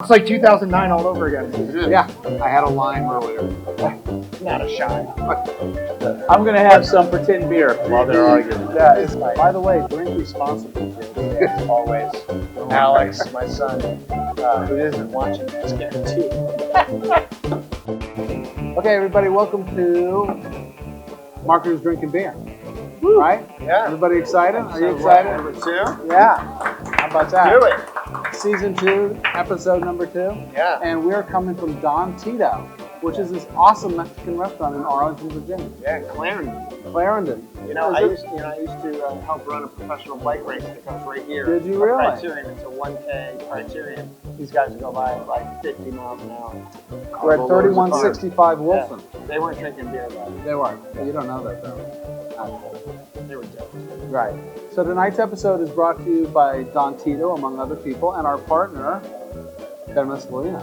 It's like 2009 all over again. Yeah, I had a line earlier. Not a shot. I'm going to have some pretend beer while they're arguing. Yeah, by the way, drink responsibly. Always. Alex, my son, who isn't watching this, guarantee. Okay, everybody, welcome to Marketers Drinking Beer. Woo. Right? Yeah. Everybody excited? Are you excited? Number 2? Yeah. How about that? Do it. Season 2, episode number 2. Yeah. And we're coming from Don Tito, which is this awesome Mexican restaurant in Arlington, Virginia. Yeah, Clarendon. Clarendon. You know, I used to help run a professional bike race that comes right here. Did you really? Criterion. It's a 1K Criterion. These guys go by at like 50 miles an hour. We're at 3165 Wilson. Yeah. They weren't drinking beer though. They weren't. You don't know that though. They were dope. Right. So tonight's episode is brought to you by Don Tito, among other people, and our partner, Ben Messalina.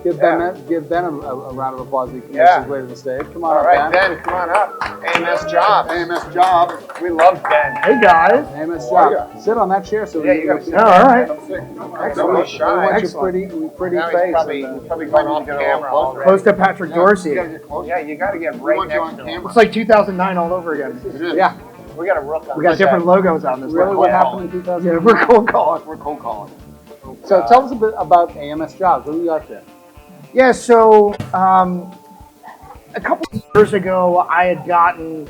Give Ben a round of applause as he comes his way to the stage. Come on All up, right, Ben. Ben, come on up. AMS Jobs. AMS Job. We love Ben. Hey guys. AMS Job. Sit on that chair so Yeah, we you gotta can sit. All right. Don't be shy. We want your Excellent. pretty Now face. he's probably going off camera already. Close to Patrick Dorsey. You gotta get close. Yeah, you gotta get right next to him. It's like 2009 all over again. Yeah. We got a rook on We got this different guy. logos on this Really, one. what happened in 2000? Yeah, we're cold calling. We're cold calling. So tell us a bit about AMS Jobs. What do you got there? Yeah, so a couple of years ago, I had gotten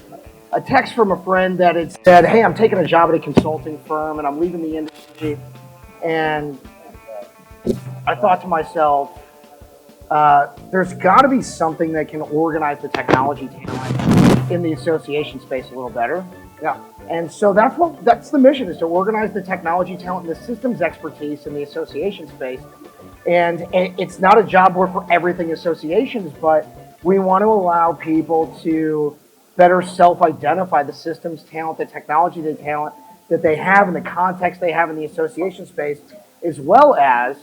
a text from a friend that had said, hey, I'm taking a job at a consulting firm and I'm leaving the industry. And I thought to myself, there's got to be something that can organize the technology talent in the association space a little better. Yeah. And so that's the mission, is to organize the technology talent and the systems expertise in the association space. And it's not a job board for everything associations, but we want to allow people to better self-identify the systems talent, the technology talent that they have in the context they have in the association space, as well as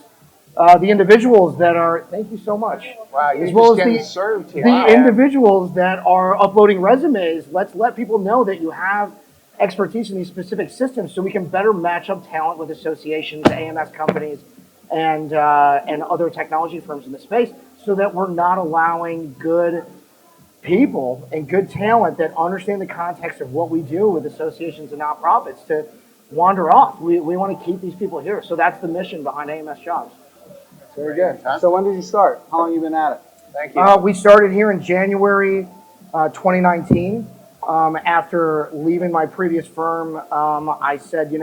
the individuals that are, thank you so much. Wow, you're as well just as getting served here. The individuals that are uploading resumes, let's let people know that you have expertise in these specific systems so we can better match up talent with associations, AMS companies, and other technology firms in the space, so that we're not allowing good people and good talent that understand the context of what we do with associations and nonprofits to wander off. We want to keep these people here. So that's the mission behind AMS Jobs. Very good. So when did you start? How long have you been at it? Thank you. We started here in January 2019. After leaving my previous firm, I said,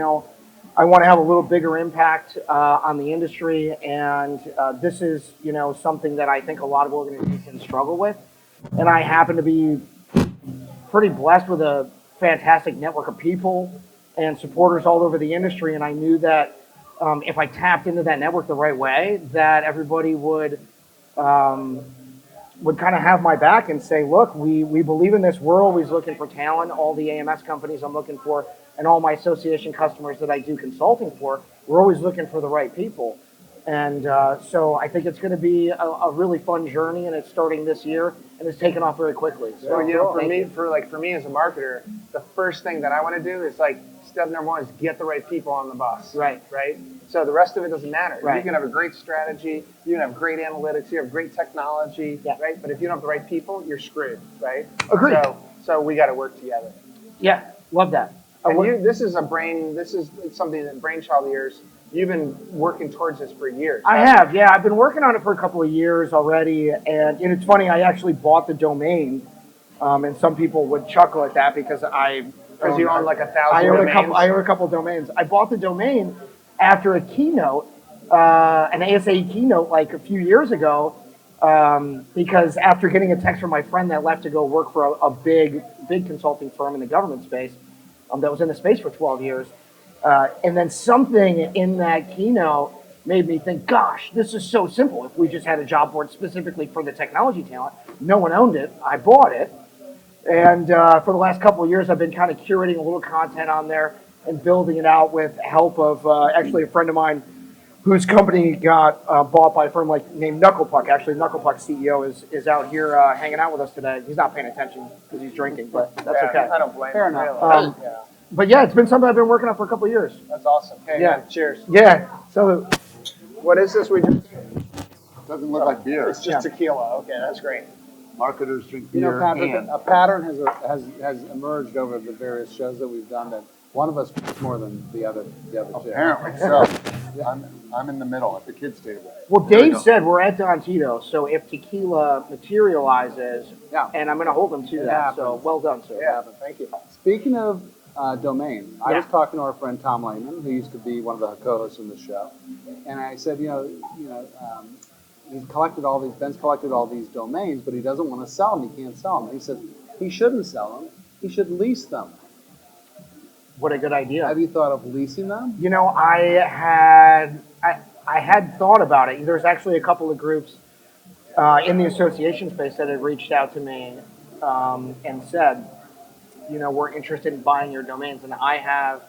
I want to have a little bigger impact on the industry, and this is, something that I think a lot of organizations struggle with. And I happen to be pretty blessed with a fantastic network of people and supporters all over the industry, and I knew that if I tapped into that network the right way, that everybody would kind of have my back and say, look, we believe in this. We're always looking for talent. All the AMS companies I'm looking for, and all my association customers that I do consulting for, we're always looking for the right people. And so I think it's going to be a really fun journey, and it's starting this year, and it's taken off very quickly. So for me as a marketer, the first thing that I want to do is step number 1 is get the right people on the bus. Right. So the rest of it doesn't matter. Right. You can have a great strategy, you can have great analytics, you have great technology, right? But if you don't have the right people, you're screwed, right? Agreed. So we got to work together. Yeah, love that. And this is something that brainchild of yours. You've been working towards this for years. I have, yeah. I've been working on it for a couple of years already, and it's funny. I actually bought the domain, and some people would chuckle at that because you own like 1,000 I domains. I own a couple of domains. I bought the domain after a keynote, an ASAE keynote, like a few years ago, because after getting a text from my friend that left to go work for a big consulting firm in the government space, that was in the space for 12 years. And then something in that keynote made me think, gosh, this is so simple. If we just had a job board specifically for the technology talent, no one owned it. I bought it. And for the last couple of years, I've been kind of curating a little content on there and building it out with help of actually a friend of mine whose company got bought by a firm named Knucklepuck. Actually, Knucklepuck's CEO is out here hanging out with us today. He's not paying attention because he's drinking, but that's okay. I don't blame Fair him. enough. Really. But yeah, it's been something I've been working on for a couple of years. That's awesome. Hey, Yeah. man, cheers. Yeah. So What is this we drinking? Doesn't look like beer. It's just tequila. Okay, that's great. Marketers drink You beer. know, Patrick, and a pattern has emerged over the various shows that we've done that one of us drinks more than the other two. apparently so. I'm in the middle at the kids' table. Well, There we Dave go. said we're at Don Tito, so if tequila materializes, Yeah. and I'm going to hold him to It that. So happens. well done, sir. Yeah, thank you. Speaking of domains, I Yeah. was talking to our friend Tom Lehman, who used to be one of the co-hosts in the show, and I said, he's collected all these. Ben's collected all these domains, but he doesn't want to sell them. He can't sell them. He said he shouldn't sell them. He should lease them. What a good idea. Have you thought of leasing them? You know, I had thought about it. There's actually a couple of groups in the association space that had reached out to me and said, we're interested in buying your domains, and I have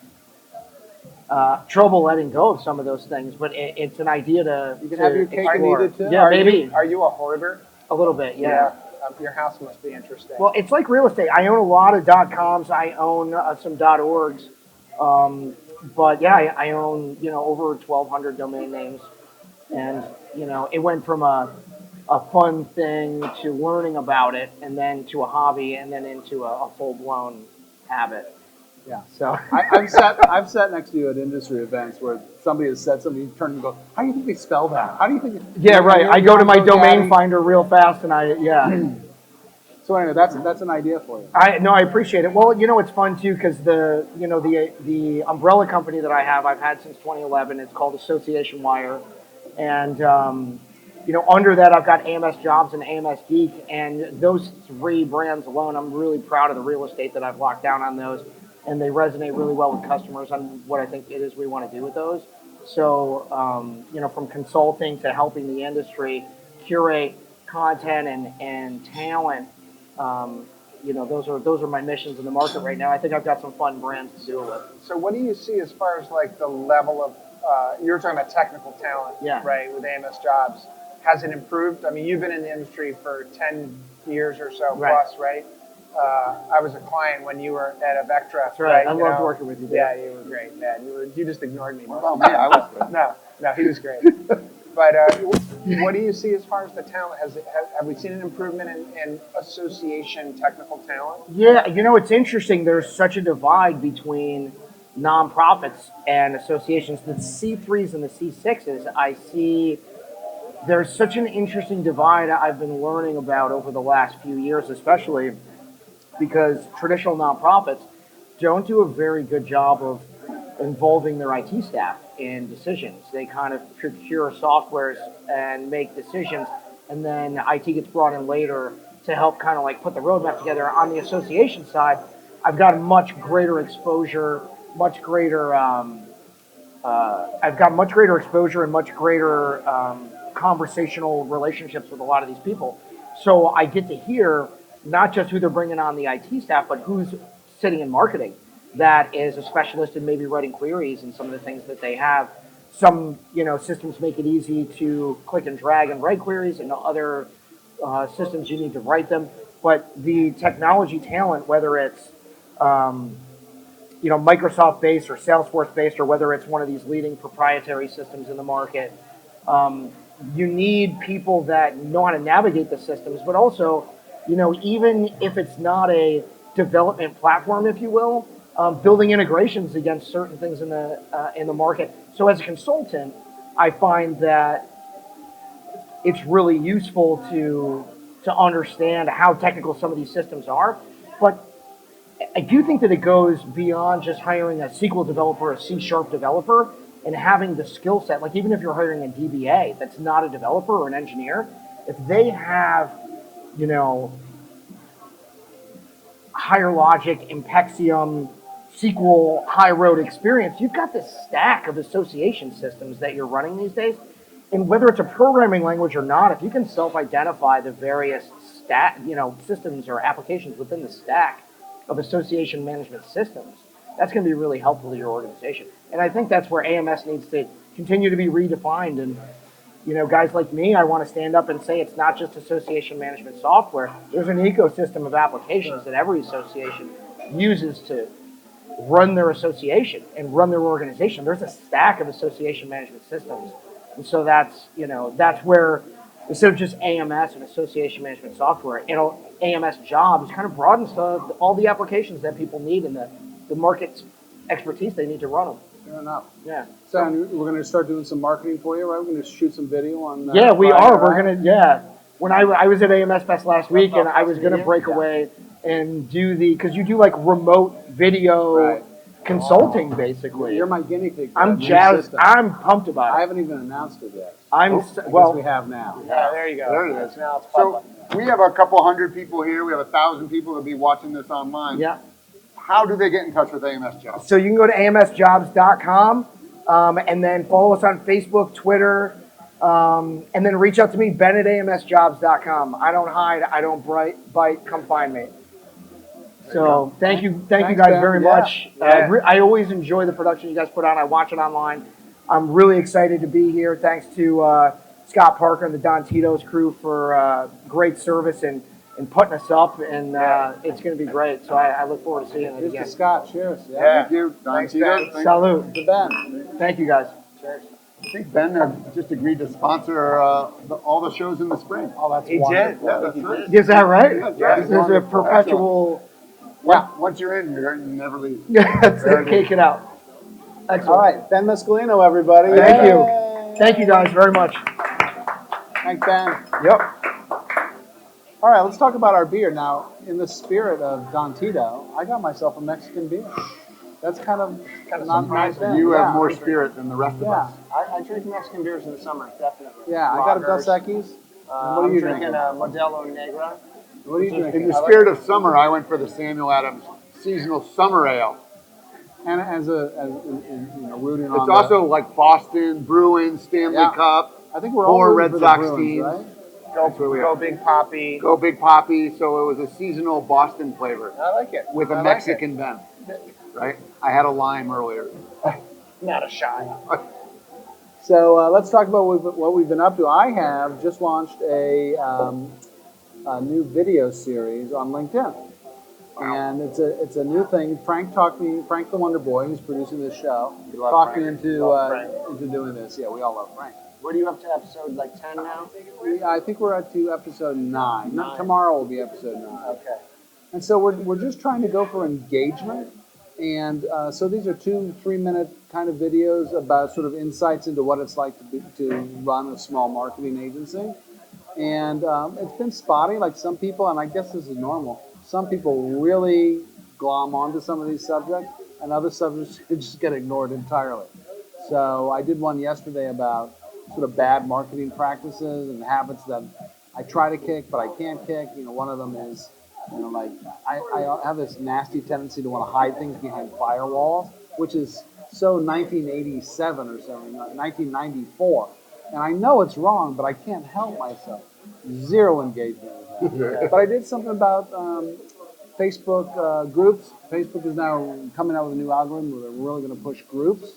trouble letting go of some of those things. But it's an idea to You can have your cake and eat explore. it too. Yeah, maybe Are you a hoarder? a little bit. Yeah. Your house must be interesting. Well, it's like real estate. I own a lot of .coms. I own some .orgs. But yeah, I own, over 1,200 domain names. And, it went from a fun thing to learning about it, and then to a hobby, and then into a full-blown habit. Yeah. So I've sat next to you at industry events where somebody has said something, you turn and go, how do you think they spell that? How do you think? yeah, right. I go to my domain GoDaddy. finder real fast, and yeah. So anyway, that's an idea for you. I appreciate it. Well, it's fun too because the umbrella company that I've had since 2011. It's called Association Wire, and under that I've got AMS Jobs and AMS Geek, and those three brands alone, I'm really proud of the real estate that I've locked down on those, and they resonate really well with customers on what I think it is we want to do with those. So from consulting to helping the industry curate content and talent. Those are my missions in the market right now. I think I've got some fun brands to do it with. So what do you see as far as like the level of, you were talking about technical talent, Yeah. right, with AMS Jobs. Has it improved? I mean, you've been in the industry for 10 years or so Right. plus, right? I was a client when you were at Avectra. That's right. I You loved know? working with you, Dave. Yeah, you were great, man. You just ignored me. What about me? I was good. No, he was great. But what do you see as far as the talent? Have we seen an improvement in association technical talent? Yeah, it's interesting. There's such a divide between nonprofits and associations. The C3s and the C6s, I see there's such an interesting divide I've been learning about over the last few years, especially because traditional nonprofits don't do a very good job of involving their IT staff in decisions. They kind of procure softwares and make decisions, and then IT gets brought in later to help kind of like put the roadmap together. On the association side, I've got a much greater exposure, much greater and much greater conversational relationships with a lot of these people. So I get to hear not just who they're bringing on the IT staff, but who's sitting in marketing that is a specialist in maybe writing queries and some of the things that they have. Some, systems make it easy to click and drag and write queries, and other systems you need to write them. But the technology talent, whether it's Microsoft based or Salesforce based, or whether it's one of these leading proprietary systems in the market, you need people that know how to navigate the systems, but also, even if it's not a development platform, if you will, building integrations against certain things in the market. So as a consultant, I find that it's really useful to understand how technical some of these systems are. But I do think that it goes beyond just hiring a SQL developer, a C# developer, and having the skill set. Like even if you're hiring a DBA that's not a developer or an engineer, if they have, higher logic, Impexium, SQL, high road experience, you've got this stack of association systems that you're running these days. And whether it's a programming language or not, if you can self-identify the various systems or applications within the stack of association management systems, that's going to be really helpful to your organization. And I think that's where AMS needs to continue to be redefined. And, guys like me, I want to stand up and say it's not just association management software. There's an ecosystem of applications that every association uses to run their association and run their organization. There's a stack of association management systems. And so that's where instead of just AMS and association management software, AMS jobs kind of broadens to all the applications that people need and the market's expertise they need to run them. Fair enough. Yeah. So we're going to start doing some marketing for you, right? We're going to shoot some video on. Yeah, we Friday, are. We're right? gonna. Yeah. When I was at AMS Fest last week, and I was gonna break Yeah. away and do because you do like remote video Right. consulting, basically. You're my guinea pig. for I'm that new jazzed. system. I'm pumped about I it. haven't even announced it yet. I'm Yes, well. we have now. Yeah, there you go. There it is. Now it's So public. we have a couple hundred people here. We have 1,000 people that'll be watching this online. Yeah. How do they get in touch with AMS Jobs? So you can go to amsjobs.com and then follow us on Facebook, Twitter, and then reach out to me, Ben at amsjobs.com. I don't hide. I don't bite. Come find me. So thank you Thanks, guys Ben. very Yeah. much. I always enjoy the production you guys put on. I watch it online. I'm really excited to be here. Thanks to Scott Parker and the Don Tito's crew for great service and putting us up. And it's going to be great. So I look forward to seeing it Here's again. the scotch. Cheers. Yeah. Thank you. Don Thanks, Tito. Ben. Thank- Salute. To Ben. Thank you guys. Cheers. I think Ben just agreed to sponsor all the shows in the spring. Oh, that's He did. wonderful. Yeah, that's right. Is that right? Yeah, This is a wonderful. perpetual. Once you're in, you never leave. That's it. Cake it out. Excellent. All right, Ben Mescalino, everybody. Thank you. Yay. Thank you guys very much. Thanks, Ben. Yep. All right, let's talk about our beer. Now, in the spirit of Don Tito, I got myself a Mexican beer. That's kind of not my thing. You yeah. have more spirit than the rest of Yeah, us. I drink Mexican beers in the summer, definitely. yeah. I got a Lagers. Dos Equis. What are I'm you drinking drinking? a Modelo Negra. What are you In drinking? the spirit of summer, I went for the Samuel Adams seasonal summer ale. And rooting on It's also like Boston, Bruins, Stanley Yeah. Cup, I think we're all four rooting Red for Sox the Bruins, teams. right? Go Big Poppy. Go Big Poppy. So it was a seasonal Boston flavor I like it. with I a like Mexican bend. Right? I had a lime earlier. it. Not a shot. So let's talk about what we've been up to. I have just launched a new video series on LinkedIn, and it's a new thing. Frank the Wonder Boy, who's producing this show, We love talked me Frank. into Love Frank. into doing this. Yeah, we all love Frank. What are you up to, episode like 10 now? I think we're up to episode 9. Nine. Tomorrow will be episode 9. Okay. And so we're just trying to go for engagement. And so these are 2-3 minute kind of videos about sort of insights into what it's like to run a small marketing agency. And it's been spotty, like some people, and I guess this is normal, some people really glom onto some of these subjects, and other subjects just get ignored entirely. So I did one yesterday about sort of bad marketing practices and habits that I try to kick, but I can't kick. One of them is, like I have this nasty tendency to want to hide things behind firewalls, which is so 1987 or so, 1994. And I know it's wrong, but I can't help myself. Zero engagement with that. But I did something about Facebook groups. Facebook is now coming out with a new algorithm where they're really going to push groups.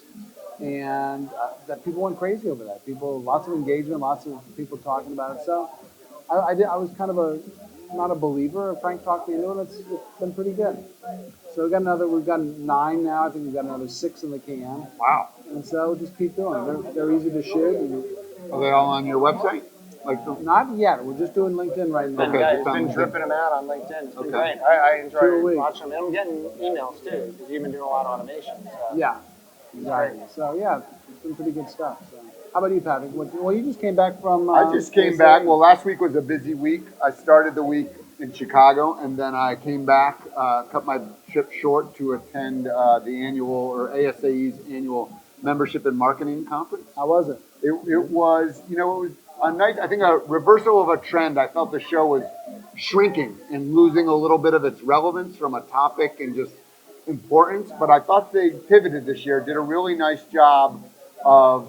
And that people went crazy over that. Lots of engagement, lots of people talking about it. So I was kind of not a believer. Frank talked me into it. It's been pretty good. So we've got 9 now. I think we've got another 6 in the can. Wow. And so we'll just keep doing it. They're easy to shoot. And Are they all on your website? not yet. We're just doing LinkedIn right now. Okay. It's sounds been good. dripping them out on LinkedIn. It's been Okay. great. I 2 a enjoy week. watching them. And I'm getting emails too, because you've been doing a lot of automation. So. Yeah, exactly. So yeah, it's been pretty good stuff. So, how about you, Patrick? Well, you just came back from. I just came ASAE. back. Well, last week was a busy week. I started the week in Chicago, and then I came back, cut my trip short to attend the annual, or ASAE's annual membership and marketing conference. How was it? It was, it was a nice, I think a reversal of a trend. I felt the show was shrinking and losing a little bit of its relevance from a topic and just importance. But I thought they pivoted this year, did a really nice job of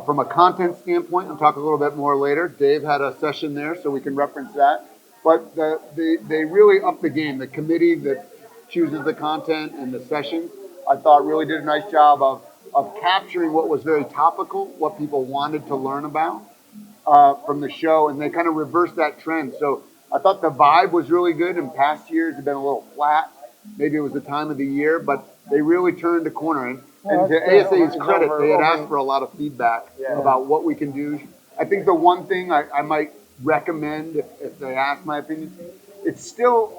from a content standpoint. I'll talk a little bit more later. Dave had a session there, so we can reference that. But they really upped the game. The committee that chooses the content and the sessions, I thought really did a nice job of capturing what was very topical, what people wanted to learn about from the show, and they kind of reversed that trend. So I thought the vibe was really good. In past years, it had been a little flat. Maybe it was the time of the year, but they really turned the corner. And to ASAE's credit, they had asked for a lot of feedback about what we can do I think the one thing I might recommend if they ask my opinion, it's still,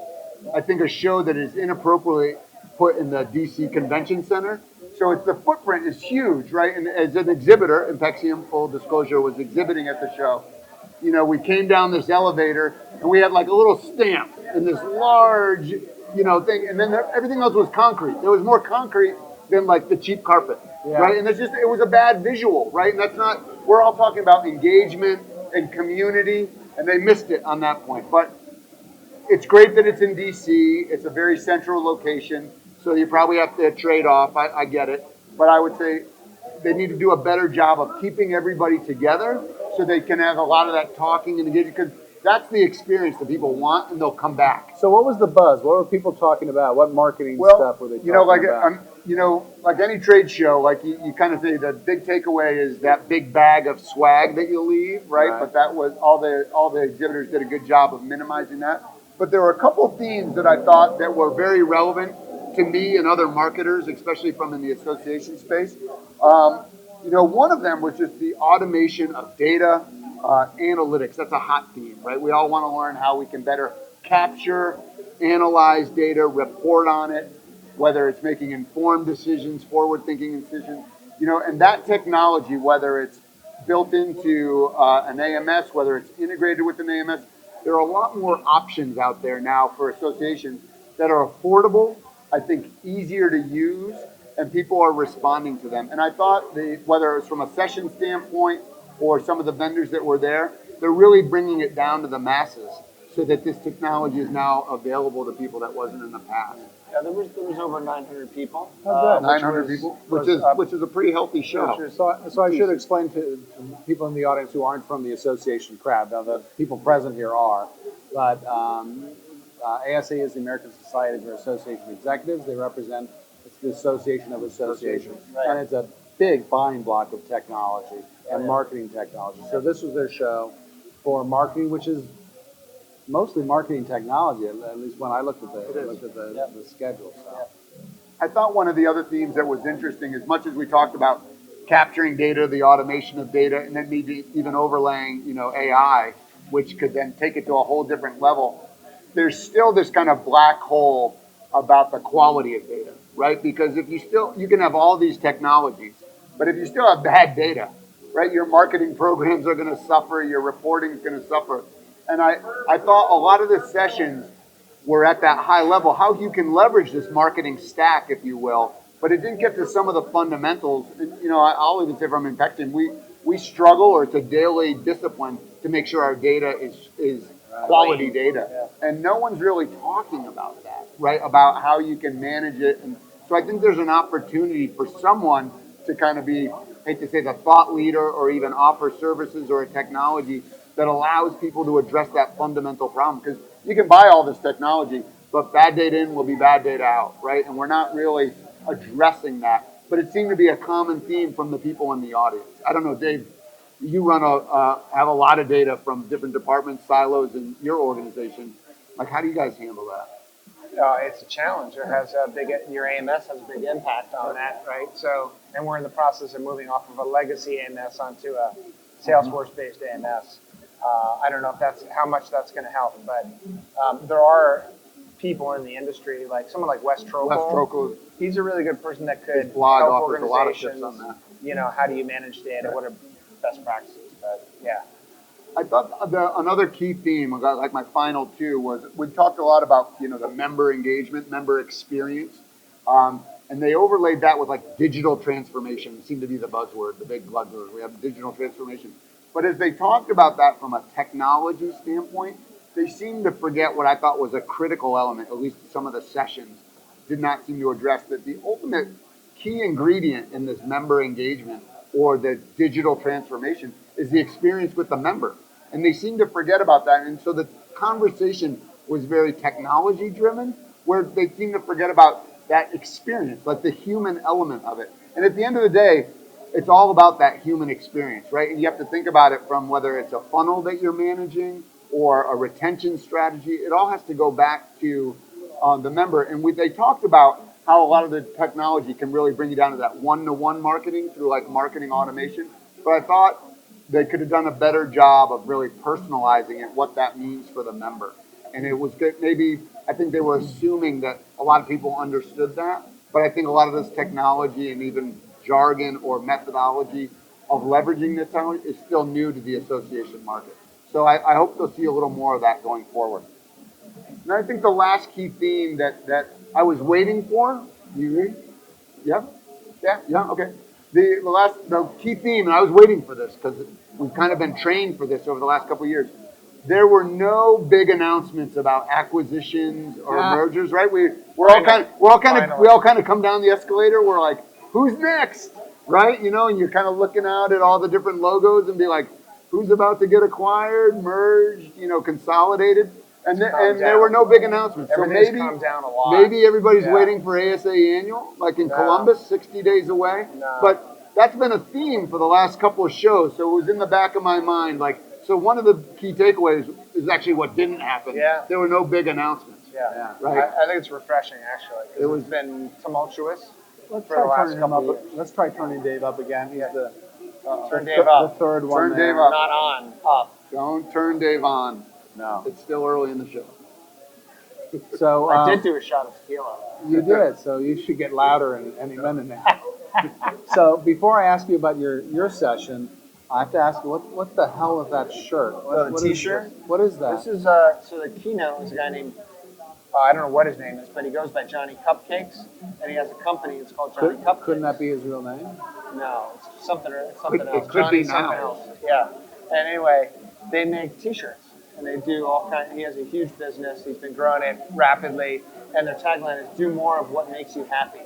I think, a show that is inappropriately put in the DC Convention Center. So the footprint is huge, right? And as an exhibitor, Impexium, full disclosure, was exhibiting at the show. You know, we came down this elevator and we had like a little stamp in this large, you know, thing. And then everything else was concrete. There was more concrete than like the cheap carpet, right? And it was a bad visual, right? And that's not, we're all talking about engagement and community, and they missed it on that point. But it's great that it's in DC. It's a very central location, so you probably have to trade off. I get it. But I would say they need to do a better job of keeping everybody together so they can have a lot of that talking and engaging, because that's the experience that people want, and they'll come back. So what was the buzz? What were people talking about? What marketing stuff were they talking about? You know, like any trade show, like you kind of say the big takeaway is that big bag of swag that you leave, right? But that was all the exhibitors did a good job of minimizing that. But there were a couple themes that I thought that were very relevant to me and other marketers, especially from in the association space. You know, one of them was just the automation of data analytics. That's a hot theme, right? We all want to learn how we can better capture, analyze data, report on it, whether it's making informed decisions, forward-thinking decisions, you know, and that technology, whether it's built into an AMS, whether it's integrated with an AMS, there are a lot more options out there now for associations that are affordable, I think easier to use, and people are responding to them. And I thought whether it was from a session standpoint or some of the vendors that were there, they're really bringing it down to the masses so that this technology is now available to people that wasn't in the past. Yeah, there was over 900 people. 900 people, which is a pretty healthy show. So I should explain to people in the audience who aren't from the association crowd. Now, the people present here are, but ASAE is the American Society for Association Executives. They represent, it's the Association of Associations, and it's a big buying block of technology and marketing technology. So this was their show for marketing, which is mostly marketing technology, at least when I looked at the schedule. So. I thought one of the other themes that was interesting, as much as we talked about capturing data, the automation of data, and then maybe even overlaying, you know, AI, which could then take it to a whole different level, there's still this kind of black hole about the quality of data, right? Because if you can have all these technologies, but if you still have bad data, right, your marketing programs are going to suffer, your reporting is going to suffer. And I thought a lot of the sessions were at that high level, how you can leverage this marketing stack, if you will, but it didn't get to some of the fundamentals. You know, I'll even say from Impexium, we struggle, or it's a daily discipline to make sure our data is quality data. And no one's really talking about that, right, about how you can manage it. And so I think there's an opportunity for someone to kind of be, I hate to say, the thought leader, or even offer services or a technology that allows people to address that fundamental problem. Because you can buy all this technology, but bad data in will be bad data out, right? And we're not really addressing that. But it seemed to be a common theme from the people in the audience. I don't know, Dave, you have a lot of data from different departments, silos in your organization. Like, how do you guys handle that? It's a challenge. It has your AMS has a big impact on that, right? So, and we're in the process of moving off of a legacy AMS onto a Salesforce-based AMS. I don't know if how much that's going to help, but there are people in the industry, like someone like Wes Trokel. He's a really good person that could blog help offers a lot of organizations. tips on that. You know, how do you manage data? What are best practices? But yeah. I thought another key theme, like my final two, was we talked a lot about, you know, the member engagement, member experience, and they overlaid that with like digital transformation. It seemed to be the buzzword, the big buzzword. We have digital transformation. But as they talked about that from a technology standpoint, they seemed to forget what I thought was a critical element, at least some of the sessions did not seem to address, that the ultimate key ingredient in this member engagement or the digital transformation is the experience with the member. And they seem to forget about that. And so the conversation was very technology driven, where they seem to forget about that experience, like the human element of it. And at the end of the day, it's all about that human experience, right? And you have to think about it from whether it's a funnel that you're managing or a retention strategy. It all has to go back to the member. And they talked about how a lot of the technology can really bring you down to that one-to-one marketing through like marketing automation. But I thought they could have done a better job of really personalizing it, what that means for the member. And it was good. Maybe I think they were assuming that a lot of people understood that, but I think a lot of this technology and even jargon or methodology of leveraging this technology is still new to the association market. So I hope they'll see a little more of that going forward. And I think the last key theme that I was waiting for, you agree? Yeah? Yeah, okay. The key theme, and I was waiting for this because we've kind of been trained for this over the last couple of years. There were no big announcements about acquisitions or mergers, right? We all kind of come down the escalator. We're like, who's next, right? You know, and you're kind of looking out at all the different logos and be like, who's about to get acquired, merged, you know, consolidated, and there were no big announcements. So maybe calmed down a lot. Maybe everybody's waiting for ASAE annual, like in Columbus, 60 days away. No. But that's been a theme for the last couple of shows, so it was in the back of my mind, like. So one of the key takeaways is actually what didn't happen. Yeah. There were no big announcements. Yeah. Right. I think it's refreshing, actually, because it's been tumultuous Let's for the try last turning him couple up. of years. Let's try turning Dave up again. He's the Turn Dave up. the third one. Turn there. Dave up. Not on, up. Don't turn Dave on. No. It's still early in the show. So I did do a shot of tequila. you did. So you should get louder any minute now. So before I ask you about your session, I have to ask you what the hell is that shirt? The What is T-shirt? this? What is that? This is so the keynote is a guy named I don't know what his name is, but he goes by Johnny Cupcakes, and he has a company. It's called Johnny Cupcakes. Couldn't that be his real name? No, it's something else. could Johnny be now. something else. Yeah. And anyway, they make T-shirts, and they do all kind. He has a huge business. He's been growing it rapidly, and their tagline is "Do more of what makes you happy."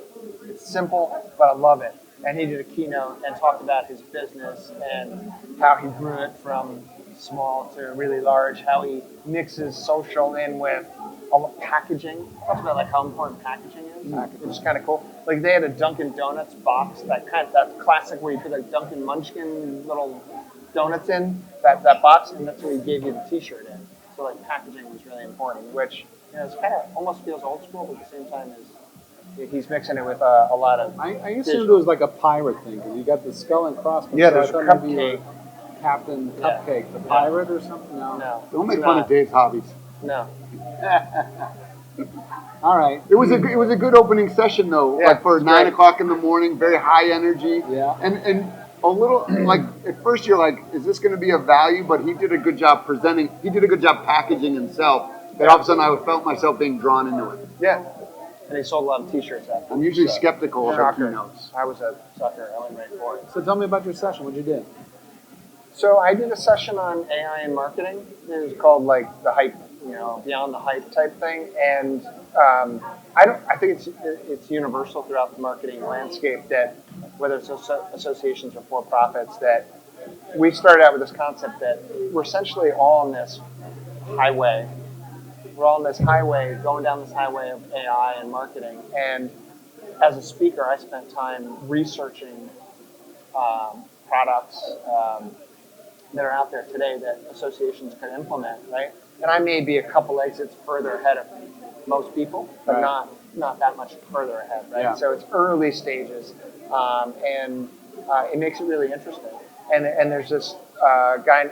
It's simple, but I love it. And he did a keynote and talked about his business and how he grew it from small to really large, how he mixes social in with packaging. Talks about like how important packaging is, which is kind of cool. Like they had a Dunkin' Donuts box, that classic where you put like Dunkin' Munchkin little donuts in that box, and that's where he gave you the T-shirt in. So like packaging was really important, which it's kind of almost feels old school, but at the same time is he's mixing it with a lot of. I assumed it was like a pirate thing because you got the skull and crossbones. Yeah, so there's I thought maybe you were Cupcake. Captain Cupcake, the pirate or something. No. No, Don't make it's fun not. of Dave's hobbies. No. All right. It was a good opening session though, Yeah, like for it's 9 great. o'clock in the morning, very high energy. Yeah. And a little like at first you're like, is this going to be a value? But he did a good job presenting. He did a good job packaging himself. That all of a sudden I felt myself being drawn into it. Yeah. And he sold a lot of T-shirts after. I'm usually skeptical of our Shocker. keynotes. I was a sucker. I went right for it. So tell me about your session. What'd you do? So I did a session on AI and marketing. It was called like the hype, beyond the hype type thing. And I think it's universal throughout the marketing landscape that whether it's associations or for-profits, that we started out with this concept that we're essentially all on this highway. We're all on this highway, going down this highway of AI and marketing. And as a speaker, I spent time researching products that are out there today that associations could implement, right? And I may be a couple exits further ahead of most people, but Right. not that much further ahead, right? Yeah. So it's early stages, and it makes it really interesting. And there's this guy,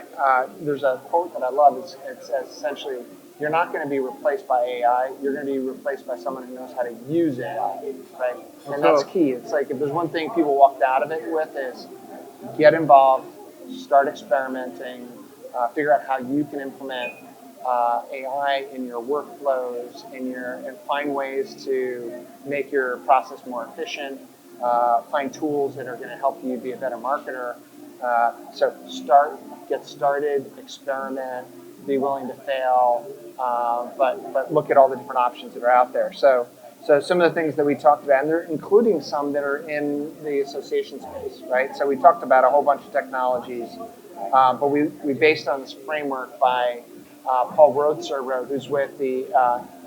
there's a quote that I love. It says essentially, you're not going to be replaced by AI. You're going to be replaced by someone who knows how to use AI, right? And that's key. It's like if there's one thing people walked out of it with is get involved, start experimenting, figure out how you can implement AI in your workflows, and find ways to make your process more efficient, find tools that are going to help you be a better marketer. So get started, experiment, be willing to fail, but look at all the different options that are out there. So some of the things that we talked about, and they're including some that are in the association space, right? So we talked about a whole bunch of technologies, but we based on this framework by Paul Rothser, who's with the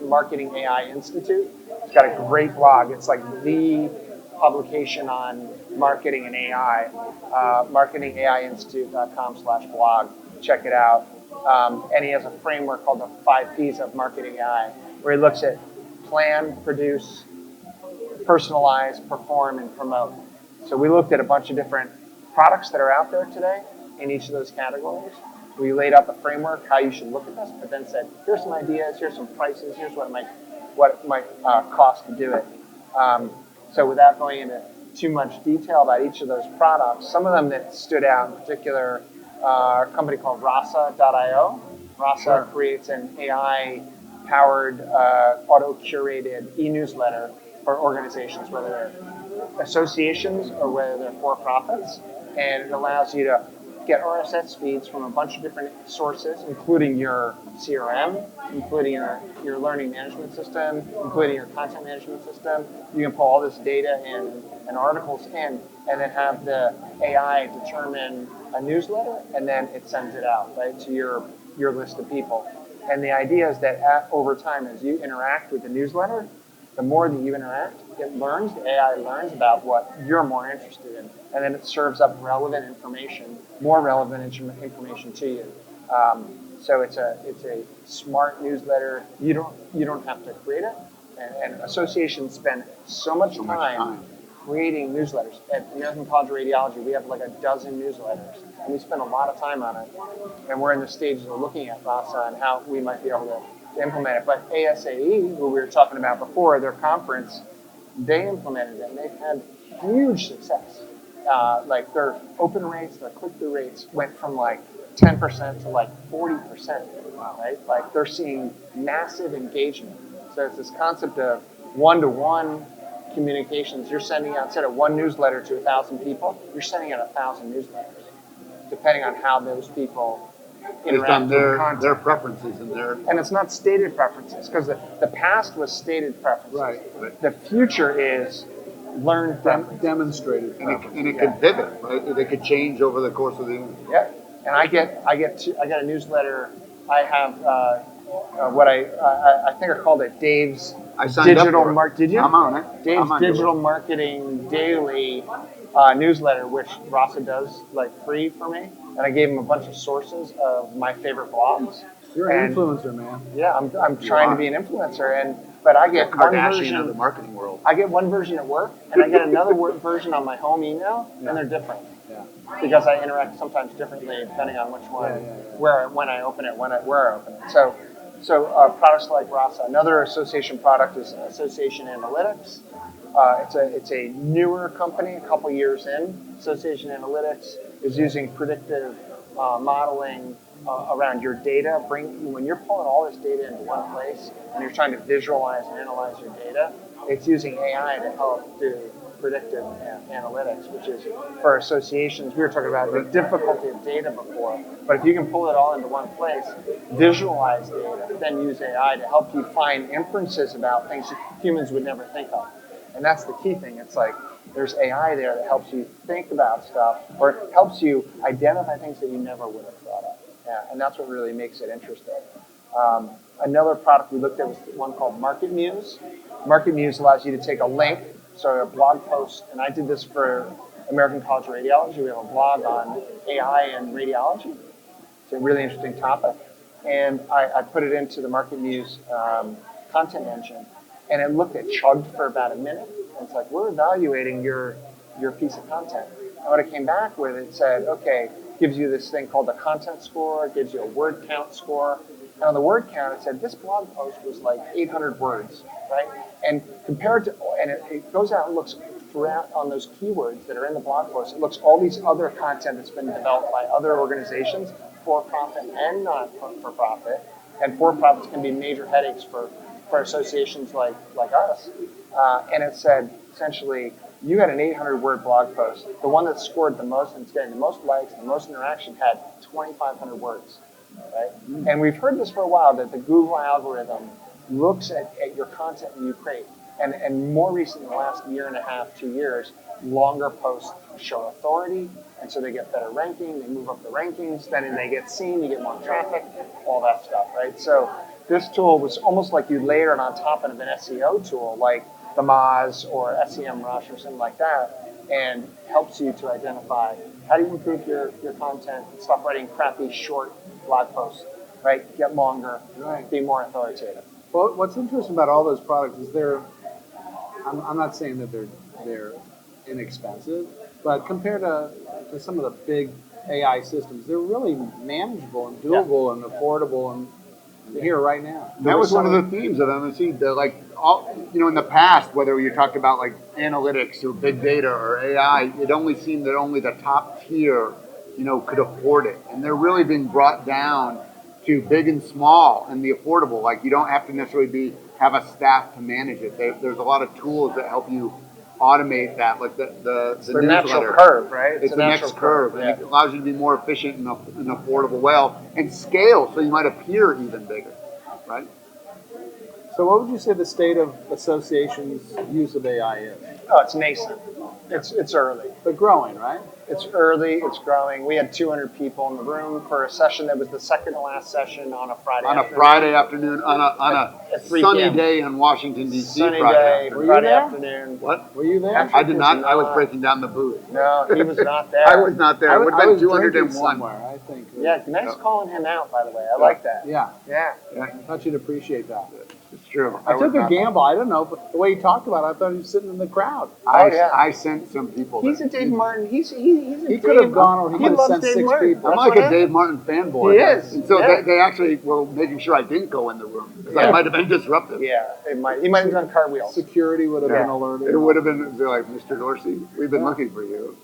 Marketing AI Institute. He's got a great blog. It's like the publication on marketing and AI, marketingaiinstitute.com/blog. Check it out. And he has a framework called the 5 Ps of marketing AI, where he looks at plan, produce, personalize, perform, and promote. So we looked at a bunch of different products that are out there today, in each of those categories. We laid out the framework, how you should look at this, but then said, here's some ideas, here's some prices, here's what it might cost to do it. So without going into too much detail about each of those products, some of them that stood out in particular are a company called Rasa.io. Rasa creates an AI-powered, auto-curated e-newsletter for organizations, whether they're associations or whether they're for-profits, and it allows you to get RSS feeds from a bunch of different sources, including your CRM, including your learning management system, including your content management system. You can pull all this data and articles in, and then have the AI determine a newsletter, and then it sends it out, right, to your list of people. And the idea is that over time, as you interact with the newsletter, the more that you interact, it learns, the AI learns about what you're more interested in, and then it serves up relevant information, more relevant information to you. So it's a smart newsletter. You don't have to create it, and associations spend so much time creating newsletters. At the American College of Radiology, we have like a dozen newsletters, and we spend a lot of time on it. And we're in the stages of looking at Rasa and how we might be able to implement it. But ASAE, who we were talking about before, their conference, they implemented it, and they've had huge success. Like their open rates, their click-through rates went from like 10% to like 40%, right? Like they're seeing massive engagement. So it's this concept of one-to-one communications. You're sending out, instead of one newsletter to 1,000 people, you're sending out 1,000 newsletters, depending on how those people interact with the content. Their preferences and their... And it's not stated preferences, because the past was stated preferences. Right. The future is learned preferences. Demonstrated preferences. And it could pivot, right? It could change over the course of the year. Yeah. And I get a newsletter. I have what I think I called it Dave's Digital Market. Did you? I'm on it. Dave's Digital Marketing Daily newsletter, which Rasa does like free for me. And I gave him a bunch of sources of my favorite blogs. You're an influencer, man. Yeah, I'm trying to be an influencer, but I get one version of the marketing world. I get one version at work, and I get another version on my home email, and they're different. Yeah. Because I interact sometimes differently depending on which one, when I open it, where I open it. So products like Rasa. Another association product is Association Analytics. It's a newer company, a couple years in. Association Analytics is using predictive modeling around your data. When you're pulling all this data into one place and you're trying to visualize and analyze your data, it's using AI to help do predictive analytics, which is for associations. We were talking about the difficulty of data before, but if you can pull it all into one place, visualize data, then use AI to help you find inferences about things humans would never think of. And that's the key thing. It's like there's AI there that helps you think about stuff, or helps you identify things that you never would have thought of. Yeah, and that's what really makes it interesting. Another product we looked at was one called Market Muse. Market Muse allows you to take a link, so a blog post, and I did this for American College of Radiology. We have a blog on AI and radiology. It's a really interesting topic. And I put it into the Market Muse content engine, and it chugged for about a minute. And it's like, we're evaluating your piece of content. And what it came back with, it said, okay, gives you this thing called the content score, it gives you a word count score. And on the word count, it said this blog post was like 800 words, right? And compared to, and it goes out and looks throughout on those keywords that are in the blog post, it looks all these other content that's been developed by other organizations, for-profit and not-for-profit. And for-profits can be major headaches for associations like us. And it said, essentially, you had an 800-word blog post. The one that scored the most and getting the most likes and the most interaction had 2,500 words, right? And we've heard this for a while, that the Google algorithm looks at your content that you create. And more recently, in the last year and a half, 2 years, longer posts show authority, and so they get better ranking, they move up the rankings, then they get seen, you get more traffic, all that stuff, right? So this tool was almost like you layer it on top of an SEO tool, like the Moz or SEMrush or something like that, and helps you to identify how do you improve your content, stop writing crappy short blog posts, right? Get longer, be more authoritative. Well, what's interesting about all those products is I'm not saying that they're inexpensive, but compared to some of the big AI systems. They're really manageable and doable and affordable, and they're here right now. That was one of the themes of MMC. In the past, whether you talked about like analytics or big data or AI, it only seemed that only the top tier, could afford it. And they're really being brought down to big and small and the affordable. Like you don't have to necessarily have a staff to manage it. There's a lot of tools that help you automate that, like the The natural curve, right? It's a the next curve, yeah. and it allows you to be more efficient in an affordable way and scale, so you might appear even bigger, right? So what would you say the state of associations' use of AI is? Oh, it's nascent. It's early. But growing, right? It's early. It's growing. We had 200 people in the room for a session that was the second to last session on a Friday. On a Friday afternoon, on a At 3 sunny p.m. day in Washington D.C. Sunny Friday day, afternoon. Friday there? afternoon. What? Were you there? I did not. I was not. breaking down the booth. No, he was not there. I was not there. It would I have was been drinking 201. somewhere, I think. Yeah, nice calling him out, by the way. I like that. Yeah, Yeah. I thought you'd appreciate that. It's true. I took was a not- gamble. I don't know, but the way he talked about it, I thought he was sitting in the crowd. I sent some people. He's there. a Dave Martin. He's a He could have gone, or he could have loves sent Dave 6 Martin. people. I'm That's like what a Dave happened. Martin fanboy. He is, And so yeah. they actually were making sure I didn't go in the room because Yeah. I might have been disruptive. Yeah, he might have done cartwheels. Security would have Yeah. been alerted. It would have been, they're like, Mr. Dorsey, we've been looking for you.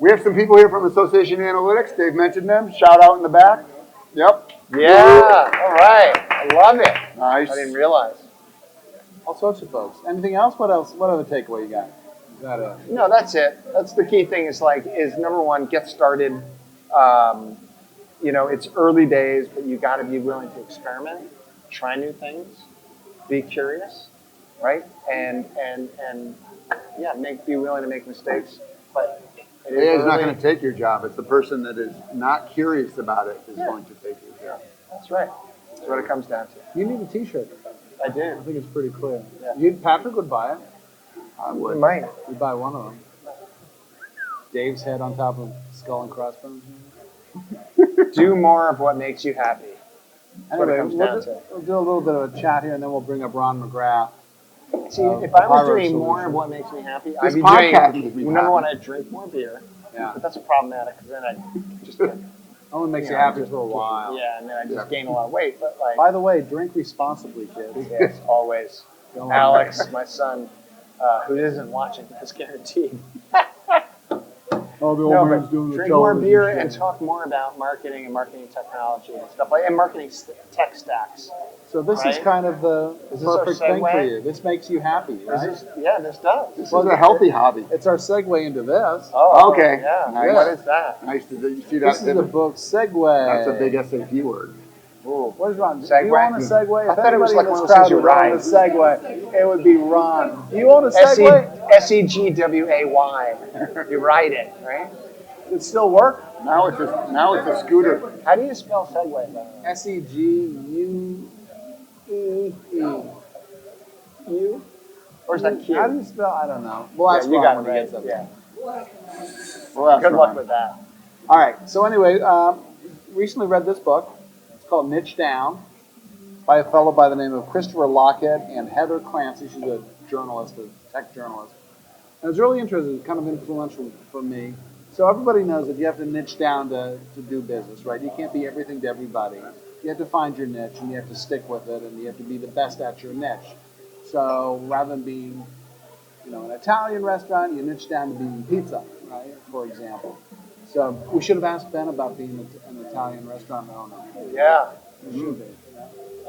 We have some people here from Association Analytics. Dave mentioned them. Shout out in the back. Yep. Yeah, all right. I love it. Nice. I didn't realize. All sorts of folks. Anything else? What else? What other takeaway you got? Is that it? No, that's it. That's the key thing is number one, get started. It's early days, but you got to be willing to experiment, try new things, be curious, right? And yeah, be willing to make mistakes. But it is AI is not early. going to take your job. It's the person that is not curious about it is going to take your job. That's right. That's what it comes down to. You need a T-shirt. I I do. think it's pretty clear. Yeah. Patrick would buy it. I We would. might. We'd buy one of them. Dave's head on top of skull and crossbones. Do more of what makes you happy. That's what it Anyway, comes down to. we'll do a little bit of a chat here, and then we'll bring up Ron McGrath. See, if I was Pyro doing more solution. of what makes me happy, This I'd be podcast doing, makes me number happy. one, I'd drink more beer. Yeah. But that's problematic because then I just, Only makes you happy for a while. yeah, and then I just gain a lot of weight. But By the way, drink responsibly, kids. yes, always. Don't Alex, my son, who isn't watching, that's guaranteed. Oh, the No, old man's but doing the drink more television beer show. and talk more about marketing and marketing technology and stuff like and marketing tech stacks. So this is Right? kind of the Is this our perfect thing for segue? you. This makes you happy, right? This does. This is a healthy hobby. It's our segue into this. Oh, Okay. Yeah. Nice. What is that? Nice to you see that. This is the book Segway. That's a big SAP word. Ooh. What is Ron? Do Segway? you own a Segway? I If thought it was anybody like in one this of those crowd things you would own a ride. Segway, it would be Ron. Do you own a Segway? SEGWAY. You ride it, right? Does it still work? Now it's a scooter. How do you spell Segway? By the way? SEGUEE. U? Or is that Q? How do you spell? I don't know. Well, Yeah, that's you got when it he right. gets up. Yeah. Well, that's Good luck fine. with that. All right. So anyway, recently read this book. It's called Niche Down by a fellow by the name of Christopher Lochhead and Heather Clancy. She's a journalist, a tech journalist. And it was really interesting, kind of influential for me. So everybody knows that you have to niche down to do business, right? You can't be everything to everybody. You have to find your niche, and you have to stick with it, and you have to be the best at your niche. So rather than being, an Italian restaurant, you niche down to being pizza, right? For example. So we should have asked Ben about being an Italian restaurant owner. Yeah. We should be.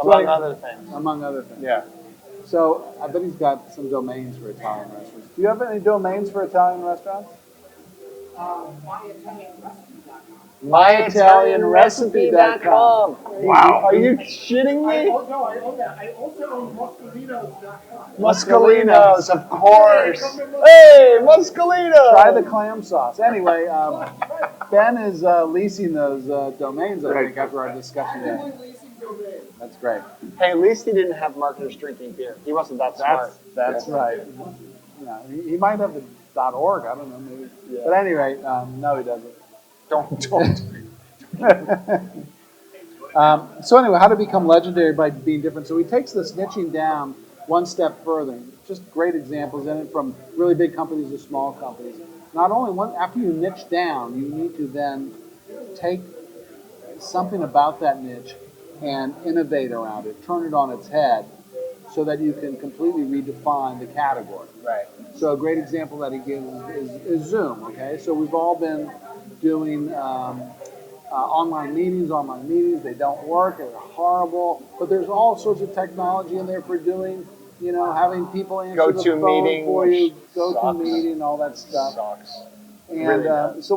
Among other things. Among other things. Yeah. So I bet he's got some domains for Italian restaurants. Do you have any domains for Italian restaurants? MyItalianRecipe.com. Wow. Are you shitting me? No, I own that. I also own Muscolinos.com. Muscolinos, of course. Hey, Muscolino. Try the clam sauce. Anyway, Ben is leasing those domains, I think, after our discussion today. That's great. Hey, at least he didn't have marketers drinking beer. He wasn't that smart. That's right. Yeah, he might have the .org. I don't know, maybe. Yeah. But at any rate, no, he doesn't. Don't. So anyway, how to become legendary by being different. So he takes this niching down one step further. Just great examples in it from really big companies to small companies. not only after you niche down, you need to then take something about that niche and innovate around it, turn it on its head, so that you can completely redefine the category. Right. So a great example that he gives is Zoom. Okay, so we've all been doing online meetings. They don't work. They're horrible. But there's all sorts of technology in there for doing, having people answer the Go-to phone meeting, for you, which go-to sucks. meeting, all that stuff. Sucks. And Really does. so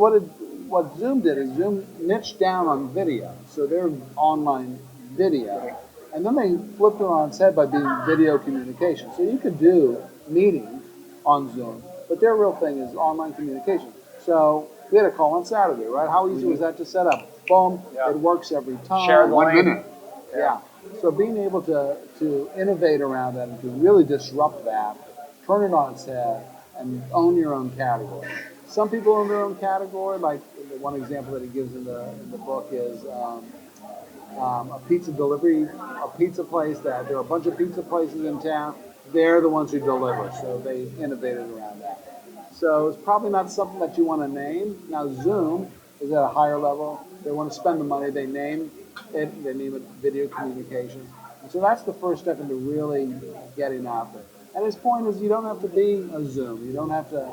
what Zoom did is Zoom niched down on video. So they're online video. And then they flipped it on its head by being video communication. So you could do meetings on Zoom, but their real thing is online communication. So we had a call on Saturday, right? How easy was that to set up? Boom, Yeah. it works every time. Share the 1 link. minute. Yeah. So being able to innovate around that and to really disrupt that, turn it on its head, and own your own category. Some people own their own category. Like the one example that he gives in the book is a pizza delivery, a pizza place that there are a bunch of pizza places in town. They're the ones who deliver, so they innovated around that. So it's probably not something that you want to name. Now Zoom is at a higher level. They want to spend the money. They name it. They name it video communications. And so that's the first step into really getting out there. And his point is, you don't have to be a Zoom. You don't have to,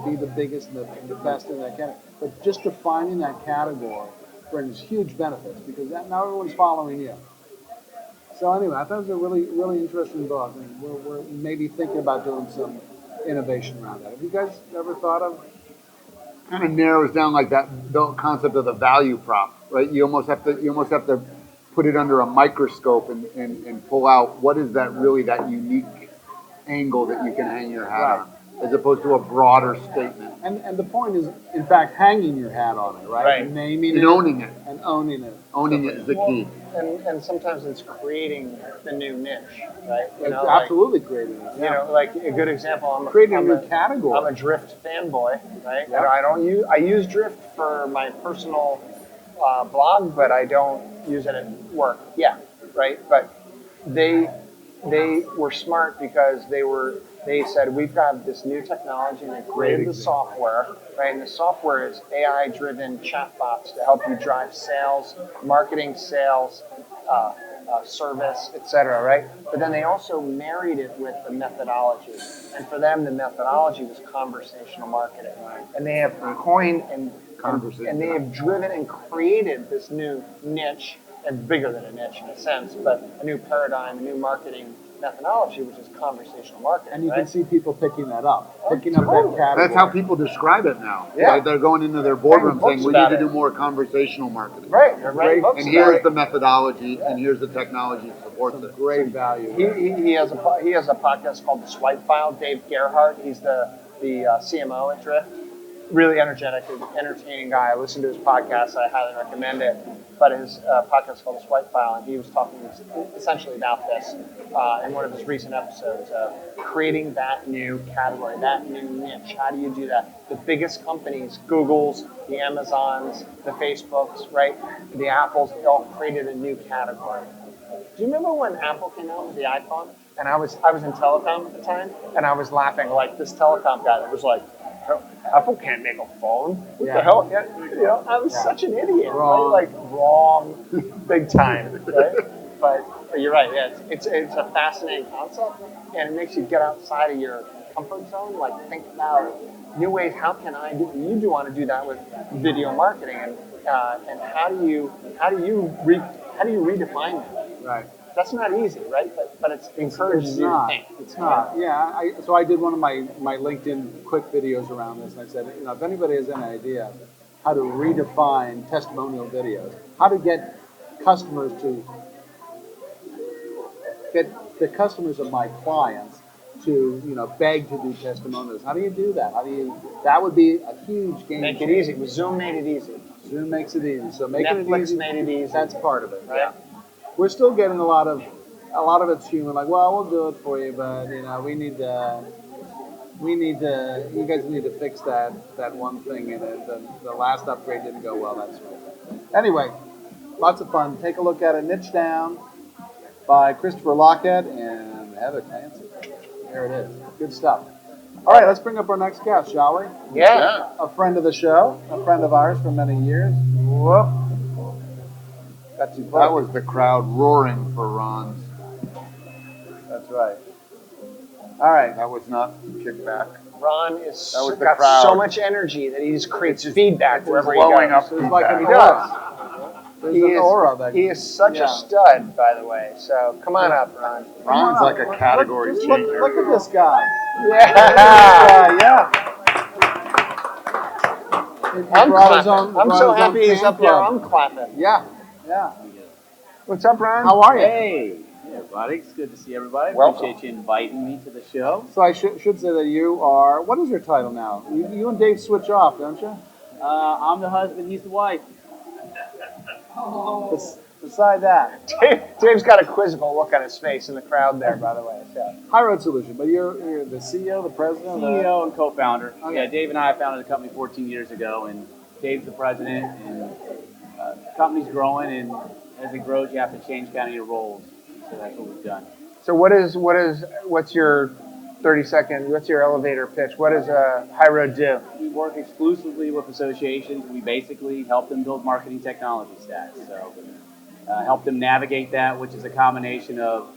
be the biggest and the best in that category. But just defining that category brings huge benefits because now everyone's following you. So anyway, I thought it was a really, really interesting book, and we're maybe thinking about doing some innovation around that. Have you guys ever thought of? Kind of narrows down like that the concept of the value prop, right? You almost have to put it under a microscope and pull out what is that unique angle that you can hang your hat on, as opposed to a broader statement. And the point is, in fact, hanging your hat on it, right? Right. Naming And it owning it. and owning it. Owning it is the key. And sometimes it's creating the new niche, right? It's absolutely creating it. Like a good example. Creating a new category. I'm a Drift fanboy, right? Yeah. And I use Drift for my personal blog, but I don't use it at work. Yeah, right. But they were smart because they said we've got this new technology and they created the software, right? And the software is AI-driven chatbots to help you drive sales, marketing, sales, service, etc. Right? But then they also married it with the methodology, and for them the methodology was conversational marketing, and they have coined and they have driven and created this new niche, and bigger than a niche in a sense, but a new paradigm, a new marketing methodology, which is conversational marketing. And you right? can see people picking that up, picking up that category. That's how people describe it now. Yeah. They're going into their boardroom Writing saying, we books need to about do more conversational marketing. Right, they're writing books And about here's it. the methodology, and here's the technology that supports it. Great value. He has a podcast called The Swipe File. Dave Gerhardt, he's the CMO at Drift. Really energetic, entertaining guy. I listened to his podcast. I highly recommend it. But his podcast is called The Swipe File, and he was talking essentially about this in one of his recent episodes of creating that new category, that new niche. How do you do that? The biggest companies, Googles, the Amazons, the Facebooks, right? The Apples, they all created a new category. Do you remember when Apple came out with the iPhone? And I was in telecom at the time, and I was laughing like this telecom guy that was like, Apple can't make a phone. What the hell? Yeah, I was such an idiot. Wrong. Right? Like wrong, big time. Right? But you're right. Yeah, it's a fascinating concept, and it makes you get outside of your comfort zone. Like think about new ways. How can I do? You do want to do that with video marketing, and how do you redefine that? Right. That's not easy, right? But it encourages you to think. It's not. Yeah. So I did one of my LinkedIn quick videos around this, and I said, if anybody has any idea how to redefine testimonial videos, how to get customers the customers of my clients to beg to do testimonials. How do you do that? That would be a huge game Make it changer. easy. Zoom made it easy. Zoom makes it easy. So making Netflix it easy, made it easy. that's part of it. Right? Yeah. We're still getting a lot of it's human. Like, well, we'll do it for you, but we need to. You guys need to fix that one thing in it. The last upgrade didn't go well. That's right. Anyway, lots of fun. Take a look at it. Niche Down by Christopher Lochhead and Heather Clancy. There it is. Good stuff. All right, let's bring up our next guest, shall we? Yeah. A friend of the show, a friend of ours for many years. Whoop. Got too close. That was the crowd roaring for Ron's. That's right. All right. That was not kickback. Ron is That was the got crowd. so much energy that he just creates feedback wherever he blowing goes. up. It's like an He aura. does. There's He an is, aura that he is such Yeah. a stud, by the way. So come on up, Ron. Ron's like a category Look, changer. look at this guy. Yeah. Yeah. He I'm brought his clapping. own- I'm brought so his own happy he's fan up here. club. I'm clapping. Yeah. Yeah. What's up, Ron? How are you? Hey, everybody. It's good to see everybody. Welcome. Appreciate you inviting me to the show. So I should say that you are, what is your title now? You and Dave switch off, don't you? I'm the husband, he's the wife. Beside that, Dave's got a quizzical look on his face in the crowd there, by the way. So. High Road Solution, but you're the CEO, the president? CEO and co-founder. Okay. Yeah, Dave and I founded a company 14 years ago, and Dave's the president, and the company's growing, and as it grows, you have to change kind of your roles. So that's what we've done. So what's your 30-second, what's your elevator pitch? What does High Road do? We work exclusively with associations. We basically help them build marketing technology stacks. So help them navigate that, which is a combination of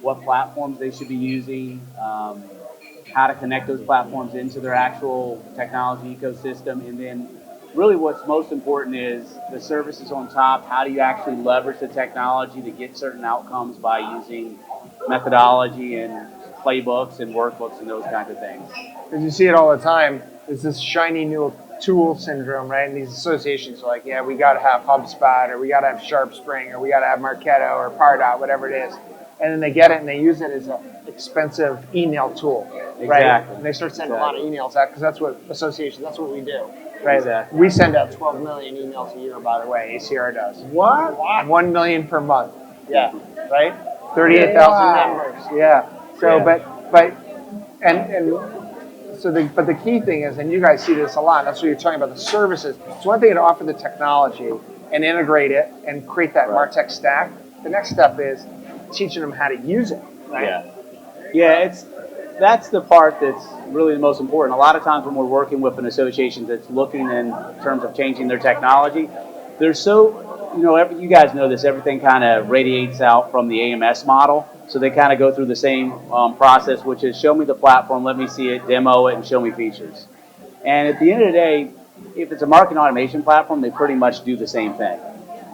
what platforms they should be using, how to connect those platforms into their actual technology ecosystem, and then really what's most important is the services on top. How do you actually leverage the technology to get certain outcomes by using methodology and playbooks and workbooks and those kinds of things. Because you see it all the time. It's this shiny new tool syndrome, right? And these associations are like, yeah, we got to have HubSpot, or we got to have SharpSpring, or we got to have Marketo, or Pardot, whatever it is. And then they get it and they use it as an expensive email tool, right? Exactly. And they start sending a lot of emails out because that's what associations, that's what we do, right? Exactly. We send out 12 million emails a year, by the way. ACR does. What? 1 million per month. Yeah. Right? 38,000 Wow. members. Yeah. So, Yeah. but the key thing is, and you guys see this a lot, that's what you're talking about, the services. It's one thing to offer the technology and integrate it and create that MarTech stack. The next step is teaching them how to use it, right? Yeah, that's the part that's really the most important. A lot of times when we're working with an association that's looking in terms of changing their technology, they're so, you guys know this, everything kind of radiates out from the AMS model. So they kind of go through the same process, which is show me the platform, let me see it, demo it, and show me features. And at the end of the day, if it's a marketing automation platform, they pretty much do the same thing,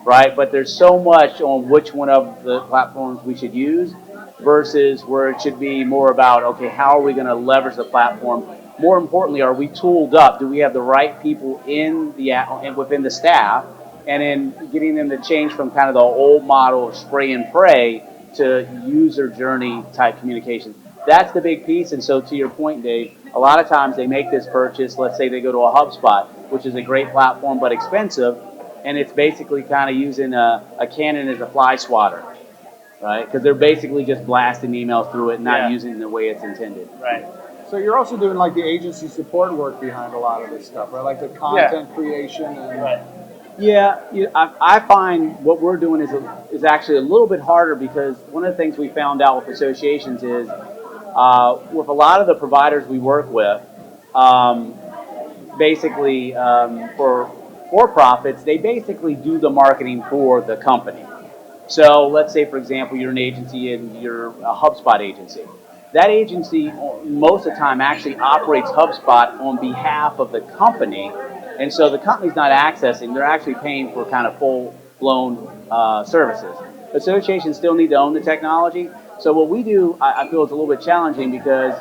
right? But there's so much on which one of the platforms we should use versus where it should be more about, okay, how are we going to leverage the platform? More importantly, are we tooled up? Do we have the right people within the staff? And in getting them to change from kind of the old model of spray and pray to user journey type communication. That's the big piece. And so to your point, Dave, a lot of times they make this purchase, let's say they go to a HubSpot, which is a great platform but expensive, and it's basically kind of using a Gannon as a fly swatter, right? Because they're basically just blasting emails through it, not using it the way it's intended. Right. So you're also doing like the agency support work behind a lot of this stuff, right? Like the content creation and Right. Yeah, I find what we're doing is actually a little bit harder because one of the things we found out with associations is with a lot of the providers we work with, basically for profits, they basically do the marketing for the company. So let's say, for example, you're an agency and you're a HubSpot agency. That agency, most of the time, actually operates HubSpot on behalf of the company. And so the company's not accessing, they're actually paying for kind of full-blown services. Associations still need to own the technology. So what we do, I feel is a little bit challenging because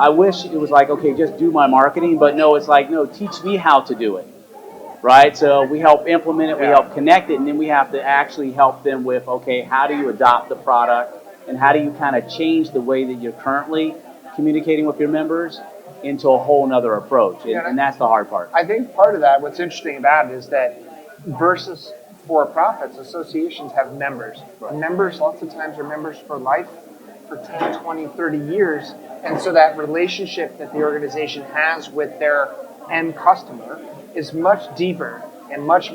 I wish it was like, okay, just do my marketing, but no, it's like, no, teach me how to do it, right? So we help implement it, we help connect it, and then we have to actually help them with, okay, how do you adopt the product, and how do you kind of change the way that you're currently communicating with your members into a whole nother approach, and that's the hard part. I think part of that, what's interesting about it is that versus for-profits, associations have members. Right. Members lots of times are members for life, for 10, 20, 30 years. And so that relationship that the organization has with their end customer is much deeper and much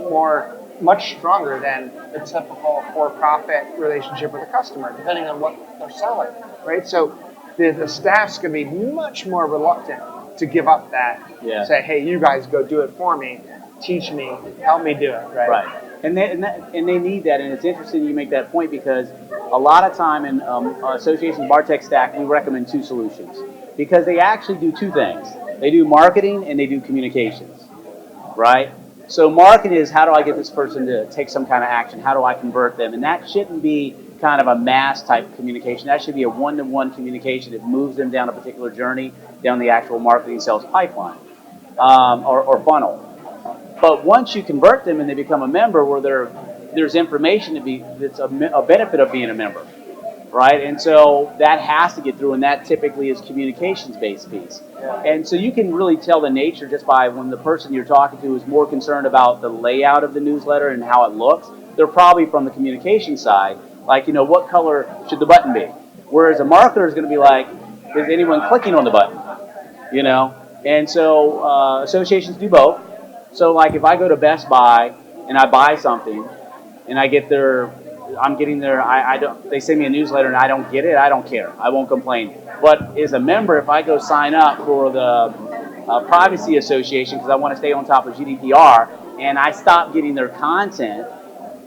stronger than the typical for-profit relationship with a customer, depending on what they're selling, right? So the staff's going to be much more reluctant to give up that. Yeah. Say, hey, you guys go do it for me, teach me, help me do it, right? Right. And they need that, and it's interesting you make that point because a lot of time in associations MarTech stack, we recommend 2 solutions because they actually do 2 things. They do marketing and they do communications, right? So marketing is how do I get this person to take some kind of action? How do I convert them? And that shouldn't be kind of a mass type communication. That should be a one-to-one communication that moves them down a particular journey, down the actual marketing sales pipeline or funnel. But once you convert them and they become a member where there's information that's a benefit of being a member, right? And so that has to get through, and that typically is communications-based piece. Yeah. And so you can really tell the nature just by when the person you're talking to is more concerned about the layout of the newsletter and how it looks, they're probably from the communication side, like, what color should the button be? Whereas a marketer is going to be like, is anyone clicking on the button? And so associations do both. So like if I go to Best Buy and I buy something and I get they send me a newsletter and I don't get it, I don't care. I won't complain. But as a member, if I go sign up for the Privacy Association because I want to stay on top of GDPR and I stop getting their content,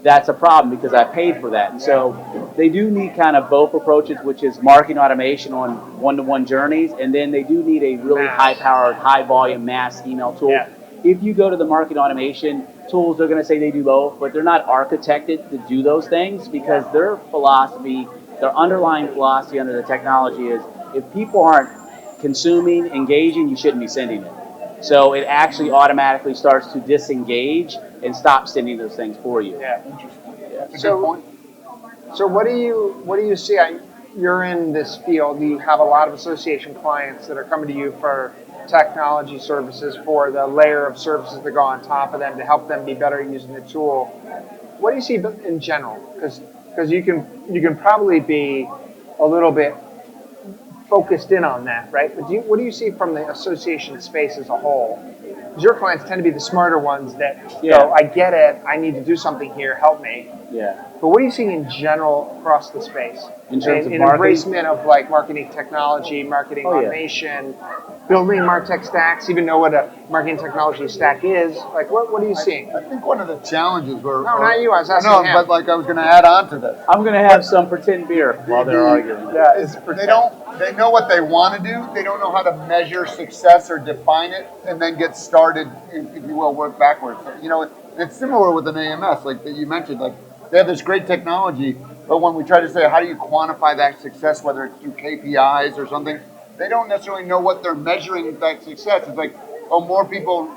that's a problem because I paid for that. And so they do need kind of both approaches, which is marketing automation on one-to-one journeys, and then they do need a really high-powered, high-volume mass email tool. Yeah. If you go to the marketing automation tools, they're going to say they do both, but they're not architected to do those things because their philosophy, their underlying philosophy under the technology is if people aren't consuming, engaging, you shouldn't be sending it. So it actually automatically starts to disengage and stop sending those things for you. Yeah. That's a good point. So what do you see? You're in this field. You have a lot of association clients that are coming to you for technology services, for the layer of services that go on top of them to help them be better using the tool. What do you see in general? Because you can probably be a little bit focused in on that, right? But what do you see from the association space as a whole? Because your clients tend to be the smarter ones that go, I get it, I need to do something here, help me. Yeah. But what are you seeing in general across the space? In terms of in marketing? embracement of like marketing technology, marketing automation, building MarTech stacks, even know what a marketing technology stack is. Like, what are you seeing? I think one of the challenges were... No, not you. I was asking No, him. but like I was going to add on to this. I'm going to have some pretend beer while they're arguing. Yeah, it's They know what they want to do. They don't know how to measure success or define it and then get started, if you will, work backwards. It's similar with an AMS, like that you mentioned. Like they have this great technology, but when we try to say, how do you quantify that success, whether it's through KPIs or something, they don't necessarily know what they're measuring with that success. It's like, more people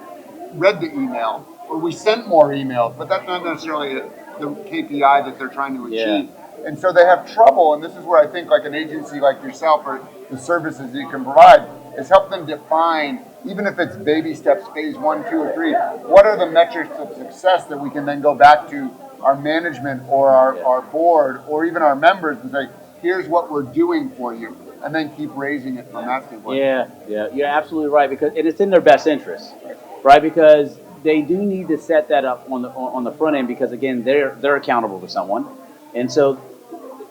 read the email, or we sent more emails, but that's not necessarily the KPI that they're trying to achieve. Yeah. And so they have trouble, and this is where I think like an agency like yourself or the services that you can provide is help them define, even if it's baby steps, phase 1, 2, or 3, what are the metrics of success that we can then go back to our management or our board or even our members and say, here's what we're doing for you, and then keep raising it from that standpoint. Yeah, you're absolutely right, because and it's in their best interest, right? Because they do need to set that up on the front end, because again, they're accountable to someone, and so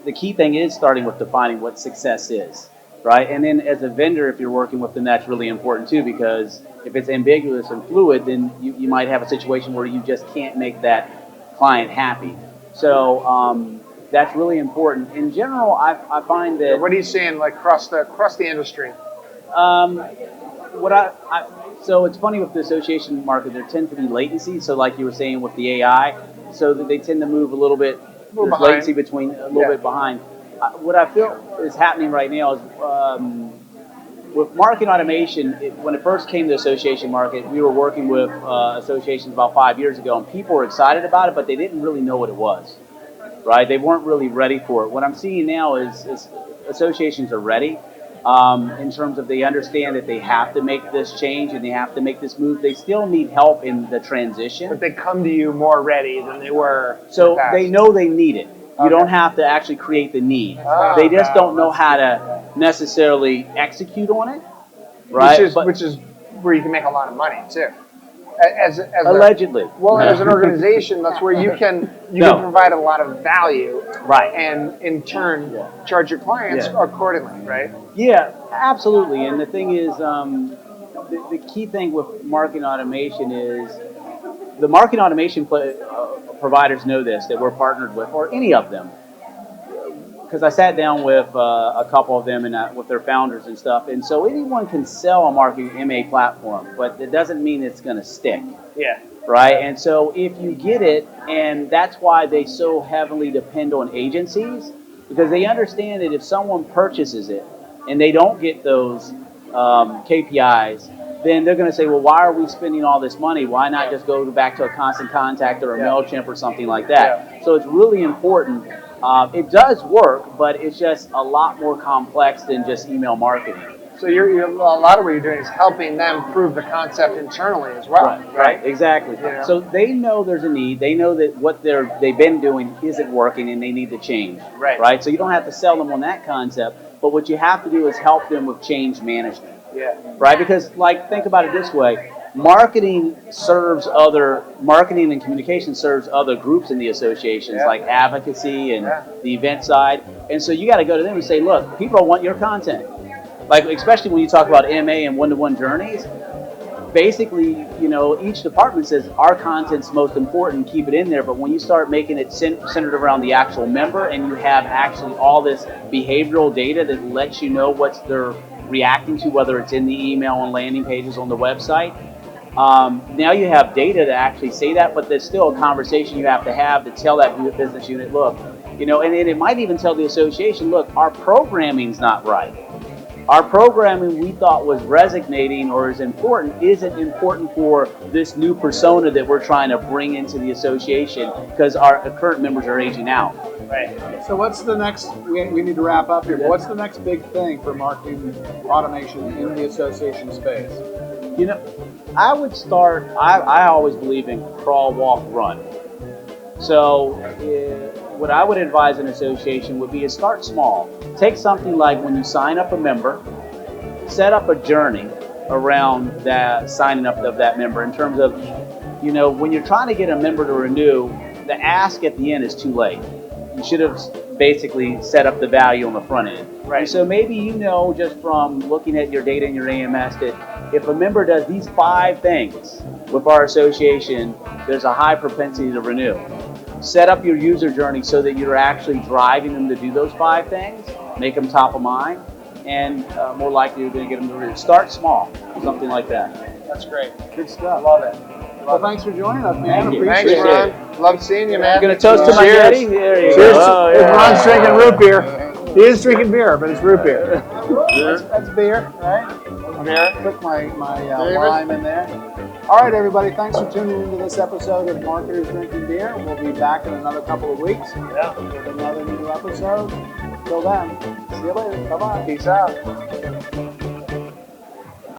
the key thing is starting with defining what success is, right? And then as a vendor, if you're working with them, that's really important too, because if it's ambiguous and fluid, then you might have a situation where you just can't make that client happy. So that's really important. In general, I find that. What are you seeing like across the industry? So it's funny with the association market, there tends to be latency. So like you were saying with the AI, so that they tend to move a little bit. There's latency between a little bit behind. What I feel is happening right now is with marketing automation. When it first came to the association market, we were working with associations about 5 years ago, and people were excited about it, but they didn't really know what it was. Right? They weren't really ready for it. What I'm seeing now is associations are ready in terms of they understand that they have to make this change and they have to make this move. They still need help in the transition. But they come to you more ready than they were. So they know they need it. You don't have to actually create the need. They just don't know how to necessarily execute on it. Right? Which is where you can make a lot of money too. Allegedly. Well, as an organization, that's where you can provide a lot of value, Right. and in turn charge your clients accordingly, right? Yeah, absolutely. And the thing is, the key thing with marketing automation is the marketing automation providers know this, that we're partnered with, or any of them. Because I sat down with a couple of them and with their founders and stuff. And so anyone can sell a marketing MA platform, but it doesn't mean it's going to stick. Yeah. Right? And so if you get it, and that's why they so heavily depend on agencies, because they understand that if someone purchases it and they don't get those KPIs, then they're going to say, well, why are we spending all this money? Why not just go back to a Constant Contact or a MailChimp or something like that? So it's really important. It does work, but it's just a lot more complex than just email marketing. So a lot of what you're doing is helping them prove the concept internally as well, right? Exactly. Yeah. So they know there's a need. They know that what they've been doing isn't working, and they need to change. Right. So you don't have to sell them on that concept, but what you have to do is help them with change management. Yeah. Right. Because think about it this way: marketing and communication serves other groups in the associations, like advocacy and the event side. And so you got to go to them and say, look, people want your content. Like, especially when you talk about MA and one-to-one journeys, basically, each department says our content's most important, keep it in there. But when you start making it centered around the actual member, and you have actually all this behavioral data that lets you know what they're reacting to, whether it's in the email, on landing pages, on the website, now you have data to actually say that, but there's still a conversation you have to tell that business unit, look, and it might even tell the association, look, our programming's not right. Our programming we thought was resonating or is important isn't important for this new persona that we're trying to bring into the association, because our current members are aging out. Right. So what's the next, we need to wrap up here, but what's the next big thing for marketing automation in the association space? I would start, I always believe in crawl, walk, run. So what I would advise an association would be to start small. Take something like when you sign up a member, set up a journey around that signing up of that member in terms of, when you're trying to get a member to renew, the ask at the end is too late. You should have basically set up the value on the front end. Right. And so maybe just from looking at your data in your AMS that if a member does these 5 things with our association, there's a high propensity to renew. Set up your user journey so that you're actually driving them to do those 5 things, make them top of mind, and more likely you're going to get them to renew. Start small, something like that. That's great. Good stuff. Love it. Well, thanks for joining us, man. Thank you. Thanks, Appreciate it. Ron. Love seeing you, man. I'm going to toast to my Cheers. Yeti. There you Cheers. go. Oh, yeah. Ron's drinking root beer. He is drinking beer, but it's root beer. That's beer, right? Beer. Put my lime in there. All right, everybody. Thanks for tuning into this episode of Marketers Drinking Beer. We'll be back in another couple of weeks with another new episode. Till then, see you later. Bye-bye. Peace out.